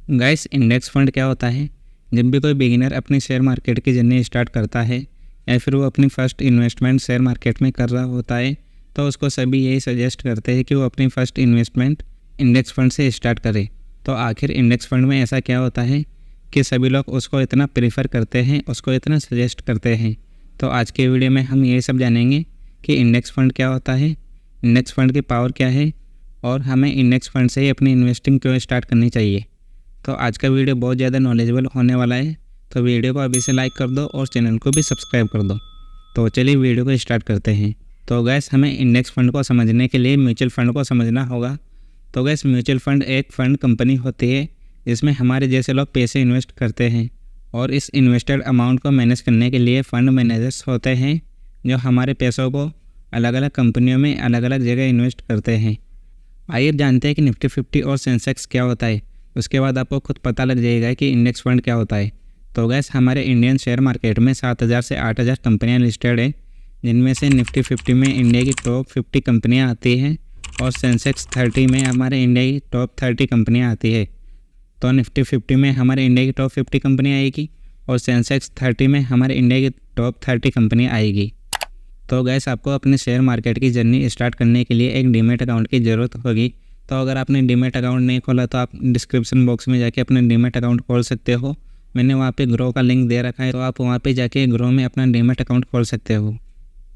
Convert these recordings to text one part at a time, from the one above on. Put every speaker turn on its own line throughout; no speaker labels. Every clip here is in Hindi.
गाइस, इंडेक्स फंड क्या होता है? जब भी कोई बिगिनर अपनी शेयर मार्केट की जर्नी स्टार्ट करता है या फिर वो अपनी फर्स्ट इन्वेस्टमेंट शेयर मार्केट में कर रहा होता है तो उसको सभी यही सजेस्ट करते हैं कि वो अपनी फ़र्स्ट इन्वेस्टमेंट इंडेक्स फंड से स्टार्ट करे। तो आखिर इंडेक्स फंड में ऐसा क्या होता है कि सभी लोग उसको इतना प्रीफर करते हैं, उसको इतना सजेस्ट करते हैं? तो आज के वीडियो में हम ये सब जानेंगे कि इंडेक्स फंड क्या होता है, इंडेक्स फंड की पावर क्या है और हमें इंडेक्स फंड से ही अपनी इन्वेस्टिंग क्यों स्टार्ट करनी चाहिए। तो आज का वीडियो बहुत ज़्यादा नॉलेजेबल होने वाला है, तो वीडियो को अभी से लाइक कर दो और चैनल को भी सब्सक्राइब कर दो। तो चलिए वीडियो को स्टार्ट करते हैं। तो गैस, हमें इंडेक्स फंड को समझने के लिए म्यूचुअल फंड को समझना होगा। तो गैस, म्यूचुअल फंड एक फ़ंड कंपनी होती है जिसमें हमारे जैसे लोग पैसे इन्वेस्ट करते हैं और इस इन्वेस्टेड अमाउंट को मैनेज करने के लिए फ़ंड मैनेजर्स होते हैं जो हमारे पैसों को अलग अलग कंपनियों में अलग अलग जगह इन्वेस्ट करते हैं। आइए जानते हैं कि निफ्टी 50 और सेंसेक्स क्या होता है, उसके बाद आपको खुद पता लग जाएगा कि इंडेक्स फंड क्या होता है। तो गैस, हमारे इंडियन शेयर मार्केट में 7000 से 8000 कंपनियां लिस्टेड है, जिनमें से निफ्टी 50 में इंडिया की टॉप 50 कंपनियां आती हैं और सेंसेक्स 30 में हमारे इंडिया की टॉप 30 कंपनियां आती है। तो निफ्टी 50 में हमारे इंडिया की टॉप 50 कंपनियाँ आएगी और सेंसेक्स 30 में हमारे इंडिया की टॉप 30 कंपनियाँ आएगी। तो गैस, आपको अपने शेयर मार्केट की जर्नी स्टार्ट करने के लिए एक डीमैट अकाउंट की ज़रूरत होगी। तो अगर आपने डीमैट अकाउंट नहीं खोला तो आप डिस्क्रिप्शन बॉक्स में जाके अपना डीमैट अकाउंट खोल सकते हो। मैंने वहाँ पे ग्रो का लिंक दे रखा है, तो आप वहाँ पे जाके ग्रो में अपना डीमैट अकाउंट खोल सकते हो।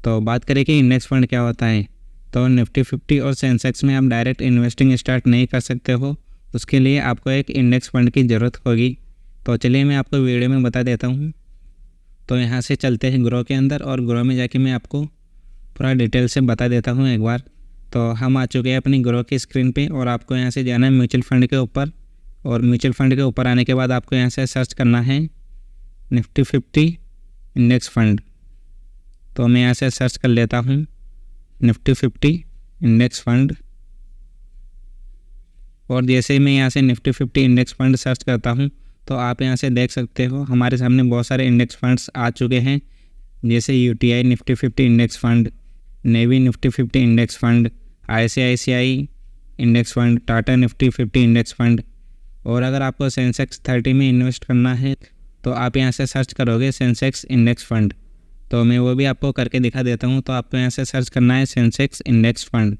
तो बात करें कि इंडेक्स फंड क्या होता है, तो निफ्टी 50 और सेंसेक्स में आप डायरेक्ट इन्वेस्टिंग स्टार्ट नहीं कर सकते हो, उसके लिए आपको एक इंडेक्स फंड की ज़रूरत होगी। तो चलिए मैं आपको वीडियो में बता देता हूँ। तो यहाँ से चलते हैं ग्रो के अंदर और ग्रो में जाके मैं आपको पूरा डिटेल से बता देता हूँ एक बार। तो हम आ चुके हैं अपनी ग्रो की स्क्रीन पे और आपको यहाँ से जाना है म्यूचुअल फंड के ऊपर, और म्यूचुअल फंड के ऊपर आने के बाद आपको यहाँ से सर्च करना है निफ्टी 50 इंडेक्स फंड। तो मैं यहाँ से सर्च कर लेता हूँ निफ्टी 50 इंडेक्स फंड, और जैसे ही मैं यहाँ से निफ्टी 50 इंडेक्स फंड सर्च करता हूँ तो आप यहाँ से देख सकते हो हमारे सामने बहुत सारे इंडेक्स फंड्स आ चुके हैं, जैसे UTI Nifty 50 index fund, navy Nifty 50 index fund, ICICI index fund, Tata Nifty 50 index fund. और अगर आपको सेंसेक्स 30 में इन्वेस्ट करना है तो आप यहाँ से सर्च करोगे सेंसेक्स इंडेक्स फंड। तो मैं वो भी आपको करके दिखा देता हूँ। तो आपको यहाँ से सर्च करना है सेंसेक्स इंडेक्स फंड।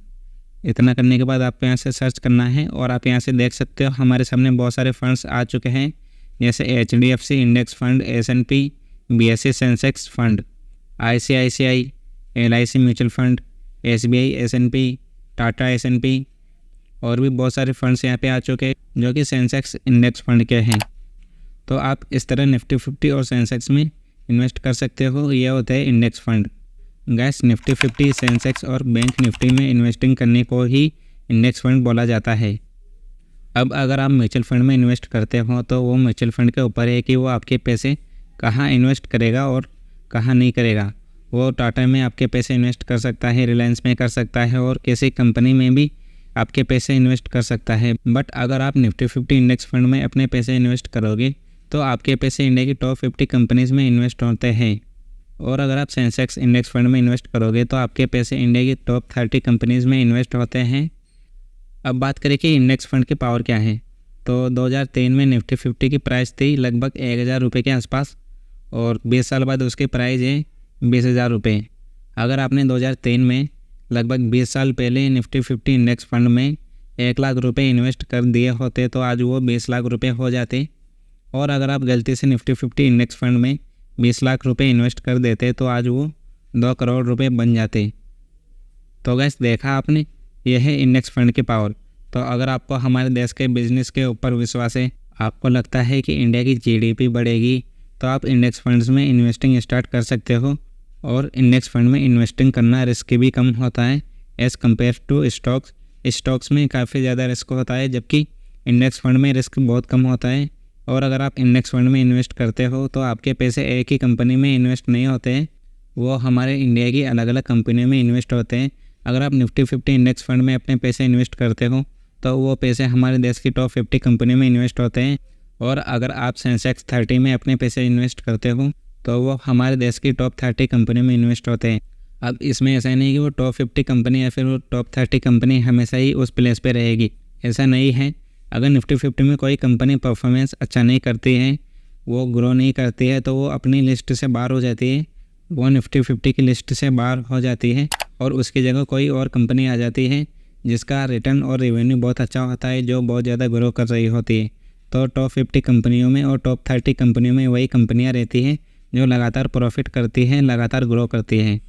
इतना करने के बाद आपको यहाँ से सर्च करना है और आप यहाँ से देख सकते हो हमारे सामने बहुत सारे फंड्स आ चुके हैं, जैसे HDFC index fund, S&P, BSE Sensex fund, ICICI, LIC mutual fund, SBI S&P, Tata S&P और भी बहुत सारे फंड्स यहाँ पे आ चुके हैं जो कि सेंसेक्स इंडेक्स फंड के हैं। तो आप इस तरह निफ्टी 50 और सेंसेक्स में इन्वेस्ट कर सकते हो। ये होता है index fund. Gas, Nifty 50, Sensex और बैंक निफ्टी में इन्वेस्टिंग करने को ही इंडेक्स फंड बोला जाता है। अब अगर आप म्यूचुअल फंड में इन्वेस्ट करते हो तो वो म्यूचुअल फंड के ऊपर है कि वो आपके पैसे कहाँ इन्वेस्ट करेगा और कहाँ नहीं करेगा। वो टाटा में आपके पैसे इन्वेस्ट कर सकता है, रिलायंस में कर सकता है और किसी कंपनी में भी आपके पैसे इन्वेस्ट कर सकता है। बट अगर आप निफ्टी 50 इंडेक्स फंड में अपने पैसे इन्वेस्ट करोगे तो आपके पैसे इंडिया की टॉप 50 कंपनीज़ में इन्वेस्ट होते हैं, और अगर आप सेंसेक्स इंडेक्स फंड में इन्वेस्ट करोगे तो आपके पैसे इंडिया की टॉप 30 कंपनीज़ में इन्वेस्ट होते हैं। अब बात करें कि इंडेक्स फंड की पावर क्या है, तो 2003 में निफ्टी 50 की प्राइस थी लगभग 1000 रुपये के आसपास, और 20 साल बाद उसकी प्राइस है 20,000 रुपये। अगर आपने 2003 में लगभग 20 साल पहले निफ्टी 50 इंडेक्स फंड में 1 लाख रुपये इन्वेस्ट कर दिए होते तो आज वो 20 लाख रुपये हो जाते, और अगर आप गलती से निफ्टी 50 इंडेक्स फंड में 20 लाख रुपये इन्वेस्ट कर देते तो आज वो 2 करोड़ रुपये बन जाते। तो गैस, देखा आपने, यह है इंडेक्स फंड की पावर। तो अगर आपको हमारे देश के बिजनेस के ऊपर विश्वास है, आपको लगता है कि इंडिया की GDP बढ़ेगी, तो आप इंडेक्स फंड्स में इन्वेस्टिंग स्टार्ट कर सकते हो। और इंडेक्स फंड में इन्वेस्टिंग करना रिस्क भी कम होता है as compare to stocks. Stocks में काफ़ी ज़्यादा रिस्क होता है, जबकि इंडेक्स फंड में रिस्क बहुत कम होता है। और अगर आप इंडेक्स फंड में इन्वेस्ट करते हो तो आपके पैसे एक ही कंपनी में इन्वेस्ट नहीं होते हैं, वो हमारे इंडिया की अलग अलग कंपनियों में इन्वेस्ट होते हैं। अगर आप निफ्टी 50 इंडेक्स फंड में अपने पैसे इन्वेस्ट करते हो तो वो पैसे हमारे देश की टॉप 50 कंपनी में इन्वेस्ट होते हैं, और अगर आप सेंसेक्स 30 में अपने पैसे इन्वेस्ट करते हो तो वो हमारे देश की टॉप 30 कंपनी में इन्वेस्ट होते हैं। अब इसमें ऐसा नहीं कि वो टॉप 50 कंपनी या फिर वो टॉप 30 कंपनी हमेशा ही उस प्लेस पे रहेगी, ऐसा नहीं है। अगर निफ्टी 50 में कोई कंपनी परफॉर्मेंस अच्छा नहीं करती है, वो ग्रो नहीं करती है, तो वो अपनी लिस्ट से बाहर हो जाती है, वो निफ्टी 50 की लिस्ट से बाहर हो जाती है और उसकी जगह कोई और कंपनी आ जाती है जिसका रिटर्न और रेवेन्यू बहुत अच्छा होता है, जो बहुत ज़्यादा ग्रो कर रही होती है। तो टॉप 50 कंपनियों में और टॉप 30 कंपनियों में वही कंपनियां रहती हैं जो लगातार प्रॉफिट करती हैं, लगातार ग्रो करती हैं।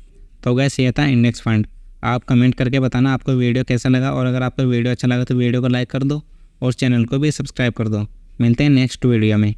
तो गैस ये था इंडेक्स फंड। आप कमेंट करके बताना आपको वीडियो कैसा लगा, और अगर आपको वीडियो अच्छा लगा तो वीडियो को लाइक कर दो और चैनल को भी सब्सक्राइब कर दो। मिलते हैं नेक्स्ट वीडियो में।